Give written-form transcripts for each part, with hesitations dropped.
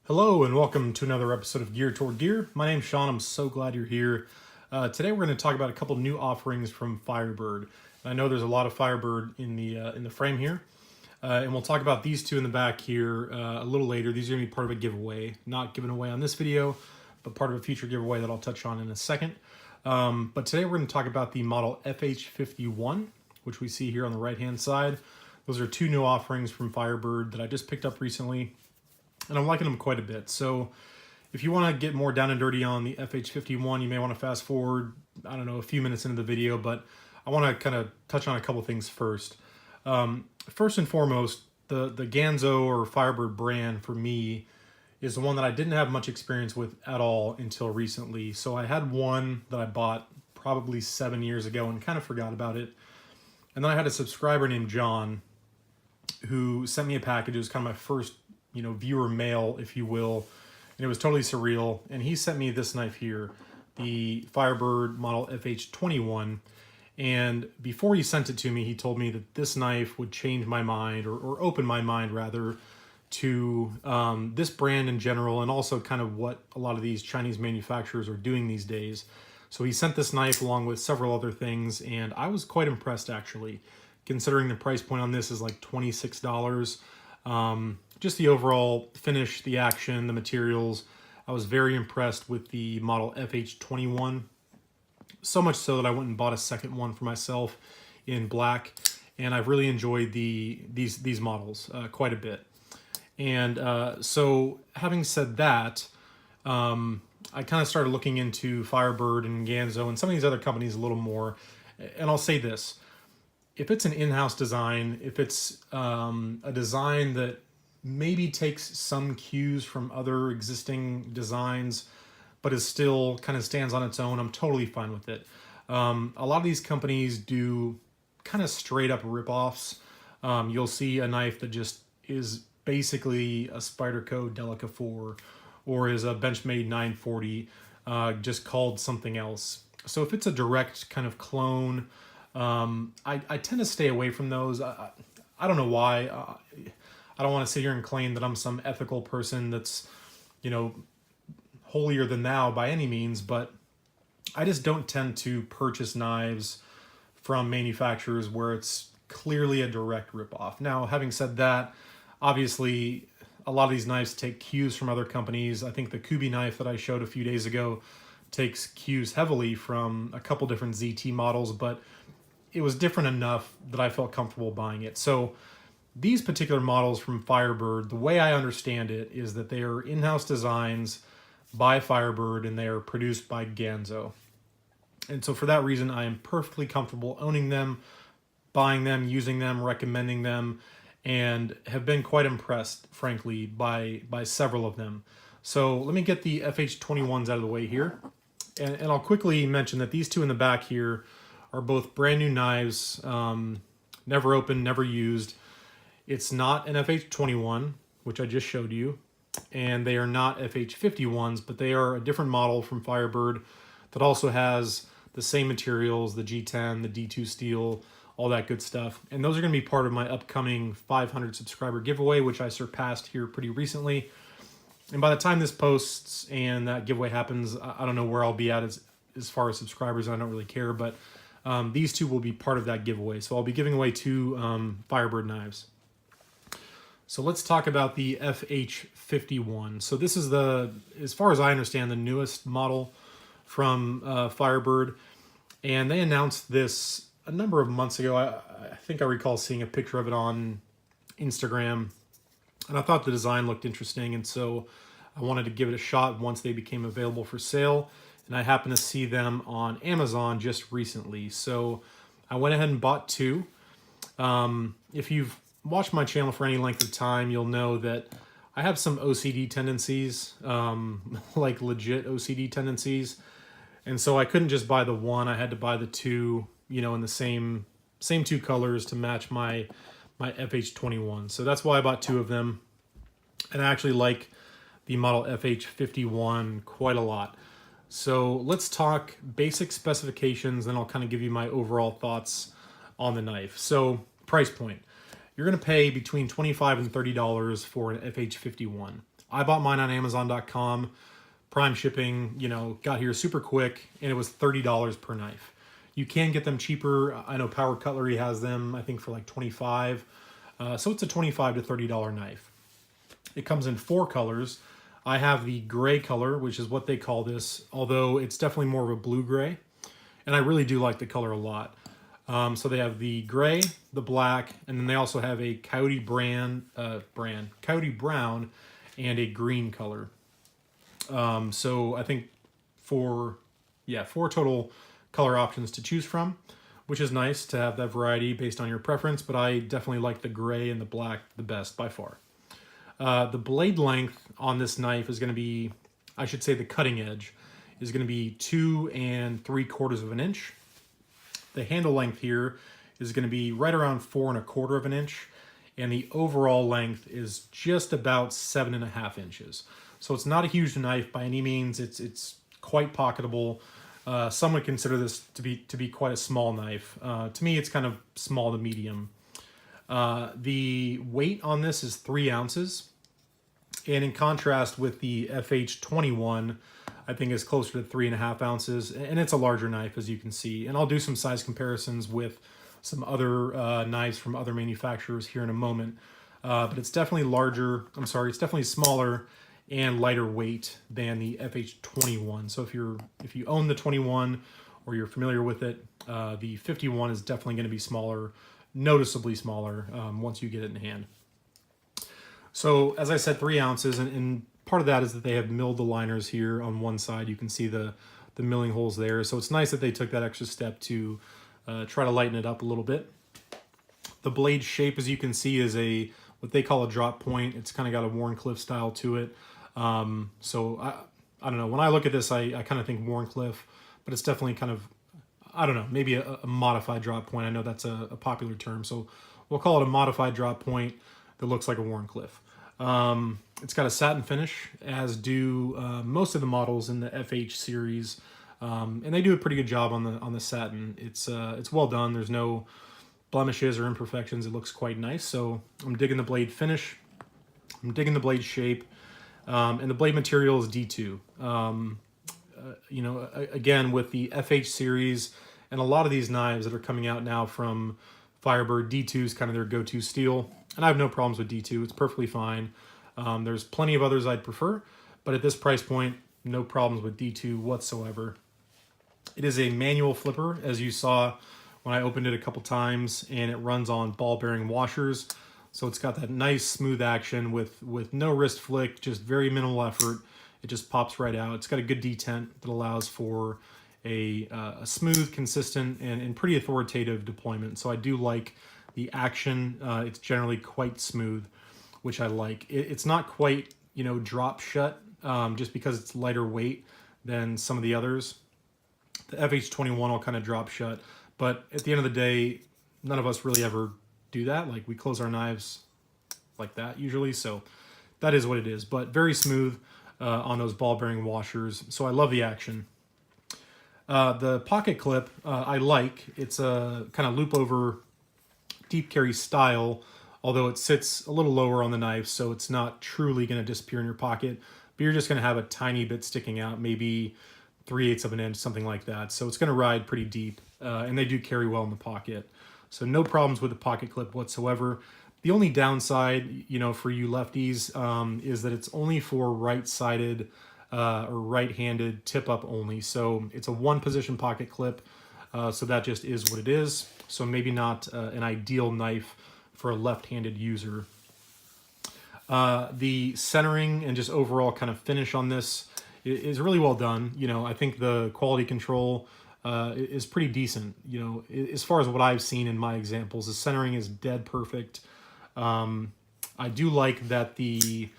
Hello and welcome to another episode of Gear Toward Gear. My name's Sean. I'm so glad you're here. Today we're going to talk about a couple new offerings from Firebird. I know there's a lot of Firebird in the frame here, and we'll talk about these two in the back here a little later. These are going to be part of a giveaway, not given away on this video, but part of a future giveaway that I'll touch on in a second. But today we're going to talk about the Model FH51, which we see here on the right-hand side. Those are two new offerings from Firebird that I just picked up recently, and I'm liking them quite a bit. So if you want to get more down and dirty on the FH51, you may want to fast forward, I don't know, a few minutes into the video, but I want to kind of touch on a couple things first. First and foremost, the Ganzo or Firebird brand for me is the one that I didn't have much experience with at all until recently. So I had one that I bought probably 7 years ago and kind of forgot about it. And then I had a subscriber named John who sent me a package. It was kind of my first viewer mail, if you will, and it was totally surreal. And he sent me this knife here, the Firebird Model FH51. And before he sent it to me, he told me that this knife would change my mind, or open my mind rather, to this brand in general, and also kind of what a lot of these Chinese manufacturers are doing these days. So he sent this knife along with several other things, and I was quite impressed actually, considering the price point on this is like $26. Just the overall finish, the action, the materials. I was very impressed with the Model FH21. So much so that I went and bought a second one for myself in black. And I've really enjoyed these models quite a bit. And so having said that, I kind of started looking into Firebird and Ganzo and some of these other companies a little more. And I'll say this. If it's an in-house design, if it's a design that maybe takes some cues from other existing designs, but is still kind of stands on its own, I'm totally fine with it. A lot of these companies do kind of straight up ripoffs. You'll see a knife that just is basically a Spyderco Delica 4 or is a Benchmade 940 just called something else. So if it's a direct kind of clone, I tend to stay away from those. I don't know why. I don't want to sit here and claim that I'm some ethical person that's, holier than thou by any means, but I just don't tend to purchase knives from manufacturers where it's clearly a direct ripoff. Now, having said that, obviously a lot of these knives take cues from other companies. I think the Kubi knife that I showed a few days ago takes cues heavily from a couple different ZT models, but it was different enough that I felt comfortable buying it. So these particular models from Firebird, the way I understand it is that they are in-house designs by Firebird and they are produced by Ganzo. And so for that reason, I am perfectly comfortable owning them, buying them, using them, recommending them, and have been quite impressed, frankly, by several of them. So let me get the FH21s out of the way here. And I'll quickly mention that these two in the back here are both brand new knives, never opened, never used. It's not an FH21, which I just showed you, and they are not FH51s, but they are a different model from Firebird that also has the same materials, the G10, the D2 steel, all that good stuff. And those are going to be part of my upcoming 500 subscriber giveaway, which I surpassed here pretty recently. And by the time this posts and that giveaway happens, I don't know where I'll be at as far as subscribers. I don't really care, but these two will be part of that giveaway. So I'll be giving away two Firebird knives. So let's talk about the FH51. So this is as far as I understand, the newest model from Firebird. And they announced this a number of months ago. I think I recall seeing a picture of it on Instagram. And I thought the design looked interesting. And so I wanted to give it a shot once they became available for sale. And I happened to see them on Amazon just recently. So I went ahead and bought two. If you've watched my channel for any length of time, you'll know that I have some OCD tendencies, like legit OCD tendencies. And so I couldn't just buy the one, I had to buy the two, in the same two colors to match my FH21. So that's why I bought two of them. And I actually like the Model FH51 quite a lot. So let's talk basic specifications, then I'll kind of give you my overall thoughts on the knife. So price point. You're going to pay between $25 and $30 for an FH51. I bought mine on Amazon.com, Prime shipping, you know, got here super quick, and it was $30 per knife. You can get them cheaper. I know Power Cutlery has them, I think, for like $25. So it's a $25 to $30 knife. It comes in 4 colors. I have the gray color, which is what they call this, although it's definitely more of a blue-gray. And I really do like the color a lot. So they have the gray, the black, and then they also have a Coyote Coyote Brown, and a green color. So I think 4 total color options to choose from, which is nice to have that variety based on your preference, but I definitely like the gray and the black the best by far. The blade length on this knife is going to be, I should say the cutting edge, is going to be 2 3/4 inches. The handle length here is going to be right around 4 1/4 inches, and the overall length is just about 7.5 inches. So it's not a huge knife by any means. It's quite pocketable. Some would consider this to be quite a small knife. To me, it's kind of small to medium. The weight on this is 3 ounces, and in contrast with the FH51, I think is closer to 3.5 ounces, and it's a larger knife, as you can see. And I'll do some size comparisons with some other knives from other manufacturers here in a moment. But it's definitely larger. It's definitely smaller and lighter weight than the FH21. So if you own the 21 or you're familiar with it, the 51 is definitely going to be smaller, noticeably smaller once you get it in hand. So as I said, 3 ounces, and part of that is that they have milled the liners here on one side. You can see the milling holes there. So it's nice that they took that extra step to try to lighten it up a little bit. The blade shape, as you can see, is what they call a drop point. It's kind of got a Wharncliffe style to it. So I don't know. When I look at this, I kind of think Wharncliffe, but it's definitely kind of, I don't know, maybe a modified drop point. I know that's a popular term. So we'll call it a modified drop point that looks like a Wharncliffe. It's got a satin finish, as do most of the models in the FH series, and they do a pretty good job on the satin. It's well done. There's no blemishes or imperfections. It looks quite nice. So I'm digging the blade finish. I'm digging the blade shape, and the blade material is D2. You know, again, with the FH series and a lot of these knives that are coming out now from Firebird, D2 is kind of their go-to steel, and I have no problems with D2. It's perfectly fine. There's plenty of others I'd prefer, but at this price point, no problems with D2 whatsoever. It is a manual flipper, as you saw when I opened it a couple times, and it runs on ball bearing washers. So it's got that nice smooth action with no wrist flick, just very minimal effort. It just pops right out. It's got a good detent that allows for a smooth, consistent, and pretty authoritative deployment. So I do like the action. It's generally quite smooth, which I like. It's not quite, you know, drop shut, just because it's lighter weight than some of the others. The FH21 will kind of drop shut, but at the end of the day, none of us really ever do that. Like, we close our knives like that usually, so that is what it is. But very smooth on those ball bearing washers, so I love the action. The pocket clip I like. It's a kind of loop over deep carry style, although it sits a little lower on the knife, so it's not truly going to disappear in your pocket, but you're just going to have a tiny bit sticking out, maybe 3/8 of an inch, something like that. So it's going to ride pretty deep, and they do carry well in the pocket. So no problems with the pocket clip whatsoever. The only downside, you know, for you lefties, is that it's only for right-sided or right-handed tip-up only. So it's a one-position pocket clip, so that just is what it is. So maybe not an ideal knife for a left-handed user. The centering and just overall kind of finish on this is really well done. You know, I think the quality control is pretty decent. You know, as far as what I've seen in my examples, the centering is dead perfect. I do like that the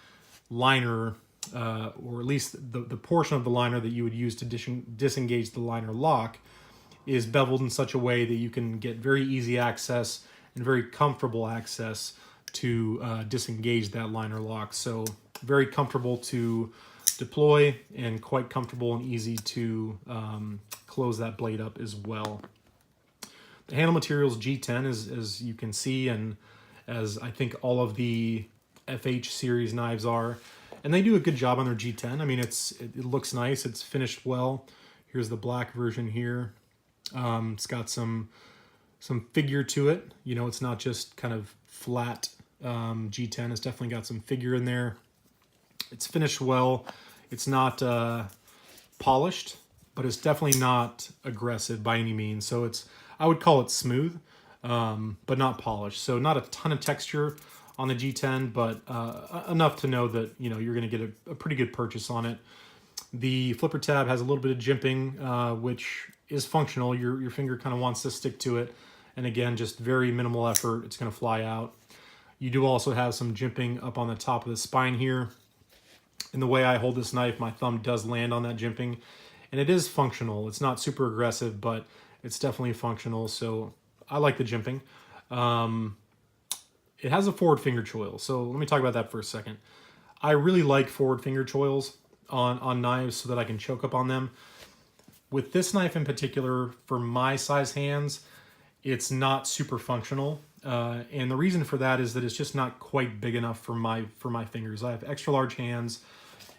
liner, or at least the portion of the liner that you would use to disengage the liner lock, is beveled in such a way that you can get very easy access and very comfortable access to disengage that liner lock. So very comfortable to deploy and quite comfortable and easy to close that blade up as well. The handle material is G10, as you can see, and as I think all of the FH series knives are. And they do a good job on their G10. I mean, it looks nice. It's finished well. Here's the black version here. It's got some figure to it. You know, it's not just kind of flat G10. It's definitely got some figure in there. It's finished well. It's not polished, but it's definitely not aggressive by any means. So I would call it smooth, but not polished. So not a ton of texture on the G10, but enough to know that, you know, you're going to get a pretty good purchase on it. The flipper tab has a little bit of jimping, which is functional. Your finger kind of wants to stick to it. And again, just very minimal effort. It's going to fly out. You do also have some jimping up on the top of the spine here. In the way I hold this knife, my thumb does land on that jimping. And it is functional. It's not super aggressive, but it's definitely functional. So I like the jimping. It has a forward finger choil. So let me talk about that for a second. I really like forward finger choils on knives so that I can choke up on them. With this knife in particular, for my size hands, it's not super functional. And the reason for that is that it's just not quite big enough for my fingers. I have extra large hands.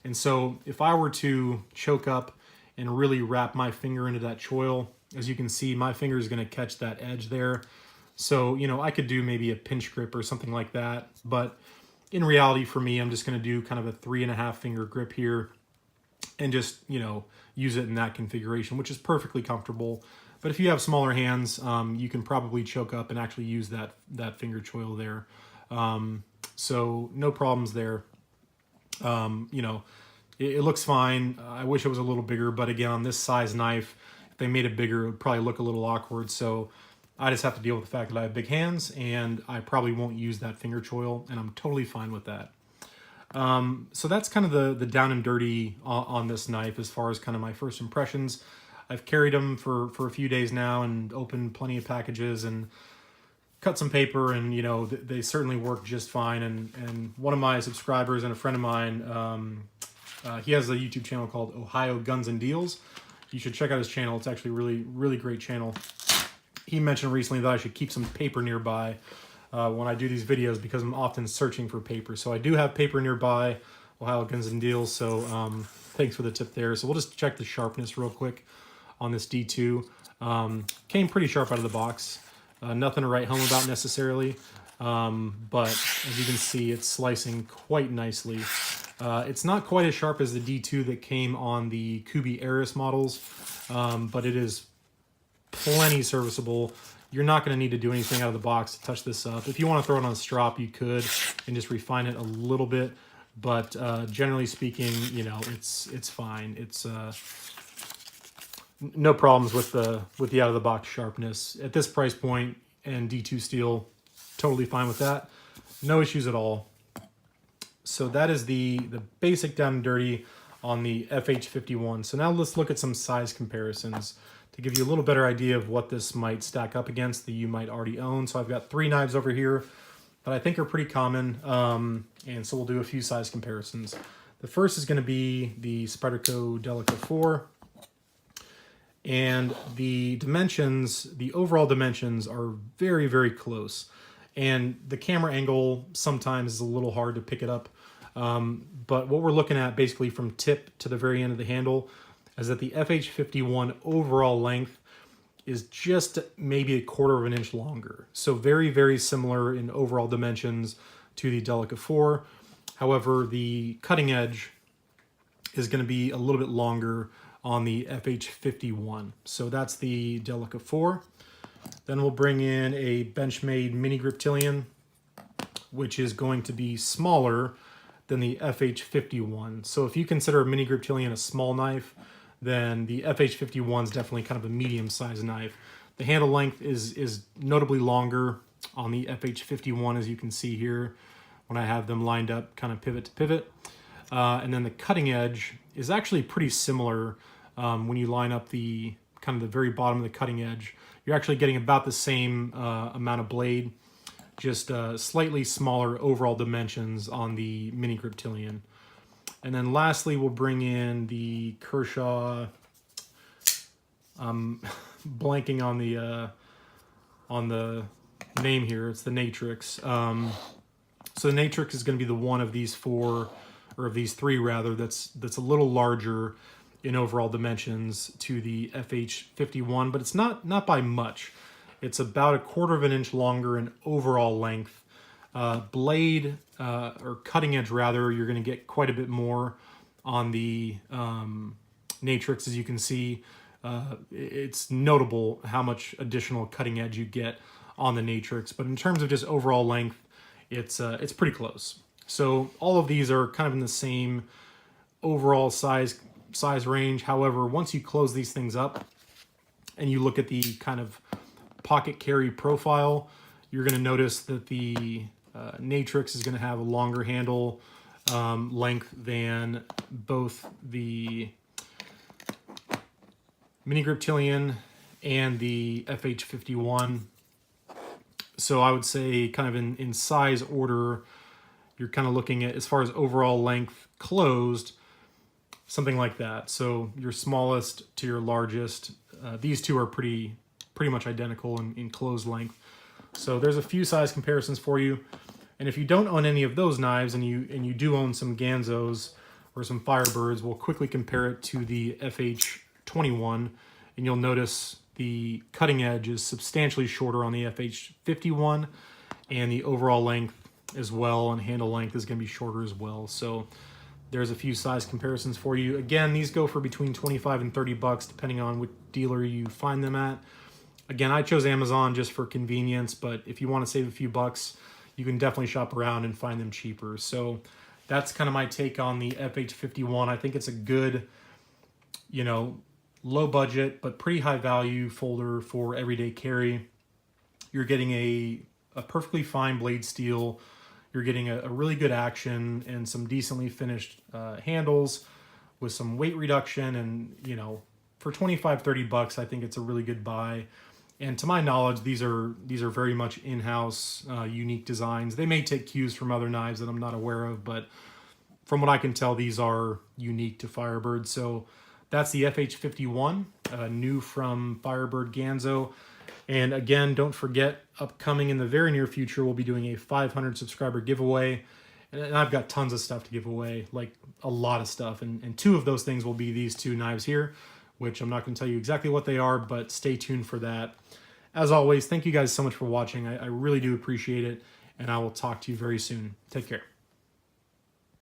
And so if I were to choke up and really wrap my finger into that choil, as you can see, my finger is going to catch that edge there. So, you know, I could do maybe a pinch grip or something like that. But in reality, for me, I'm just going to do kind of a 3.5 finger grip here and just, you know, use it in that configuration, which is perfectly comfortable. But if you have smaller hands, you can probably choke up and actually use that finger choil there. So no problems there. You know, it looks fine. I wish it was a little bigger, but again, on this size knife, if they made it bigger, it would probably look a little awkward. So I just have to deal with the fact that I have big hands, and I probably won't use that finger choil, and I'm totally fine with that. So that's kind of the down and dirty on this knife as far as kind of my first impressions. I've carried them for a few days now and opened plenty of packages and cut some paper, and you know, they certainly work just fine. And one of my subscribers and a friend of mine, he has a YouTube channel called Ohio Guns and Deals. You should check out his channel. It's actually really great channel. He mentioned recently that I should keep some paper nearby when I do these videos because I'm often searching for paper. So I do have paper nearby, Ohio Guns and Deals. So thanks for the tip there. So we'll just check the sharpness real quick on this D2. Came pretty sharp out of the box. Nothing to write home about necessarily, but as you can see, it's slicing quite nicely. It's not quite as sharp as the D2 that came on the Kubi Aris models, but it is plenty serviceable. You're not going to need to do anything out of the box to touch this up. If you want to throw it on a strop, you could and just refine it a little bit, but generally speaking, you know, it's fine. It's no problems with the out of the box sharpness at this price point, and D2 steel, totally fine with that. No issues at all. So that is the basic down and dirty on the FH51. So now let's look at some size comparisons to give you a little better idea of what this might stack up against that you might already own. So I've got 3 knives over here that I think are pretty common, and so we'll do a few size comparisons. The first is going to be the Spyderco Delica 4. And the dimensions, the overall dimensions are very close. And the camera angle sometimes is a little hard to pick it up. But what we're looking at basically from tip to the very end of the handle is that the FH51 overall length is just maybe 1/4 of an inch longer. So very similar in overall dimensions to the Delica 4. However, the cutting edge is going to be a little bit longer on the FH51. So that's the Delica 4. Then we'll bring in a Benchmade mini griptilian, which is going to be smaller than the FH51. So if you consider a mini griptilian a small knife, then the FH51 is definitely kind of a medium-sized knife. The handle length is notably longer on the FH51, as you can see here when I have them lined up kind of pivot to pivot. And then the cutting edge is actually pretty similar when you line up the kind of the very bottom of the cutting edge. You're actually getting about the same amount of blade, just slightly smaller overall dimensions on the mini griptilian. And then lastly, we'll bring in the Kershaw. Blanking on the name here. It's the Natrix. So the Natrix is going to be the one of these 4 or of these three rather, that's a little larger in overall dimensions to the FH51, but it's not by much. It's about 1/4 of an inch longer in overall length. Blade, or cutting edge rather, you're going to get quite a bit more on the Natrix, as you can see. It's notable how much additional cutting edge you get on the Natrix, but in terms of just overall length, it's pretty close. So all of these are kind of in the same overall size range. However, once you close these things up and you look at the kind of pocket carry profile, you're going to notice that the Natrix is going to have a longer handle length than both the Mini Griptilian and the FH51. So I would say kind of in size order, you're kind of looking at, as far as overall length closed, something like that. So your smallest to your largest, these two are pretty much identical in closed length. So there's a few size comparisons for you. And if you don't own any of those knives and you do own some Ganzos or some Firebirds, we'll quickly compare it to the FH21, and you'll notice the cutting edge is substantially shorter on the FH51, and the overall length as well and handle length is going to be shorter as well. So there's a few size comparisons for you. Again, these go for between 25 and 30 bucks depending on what dealer you find them at. Again, I chose Amazon just for convenience, but if you want to save a few bucks, you can definitely shop around and find them cheaper. So that's kind of my take on the FH51. I think it's a good, low budget but pretty high value folder for everyday carry. You're getting a perfectly fine blade steel. You're getting a really good action and some decently finished handles with some weight reduction. And, for 25, 30 bucks, I think it's a really good buy. And to my knowledge, these are very much in-house, unique designs. They may take cues from other knives that I'm not aware of, but from what I can tell, these are unique to Firebird. So that's the FH51, new from Firebird Ganzo. And again, don't forget, upcoming in the very near future, we'll be doing a 500 subscriber giveaway. And I've got tons of stuff to give away, like a lot of stuff. And two of those things will be these two knives here, which I'm not going to tell you exactly what they are, but stay tuned for that. As always, thank you guys so much for watching. I really do appreciate it, and I will talk to you very soon. Take care.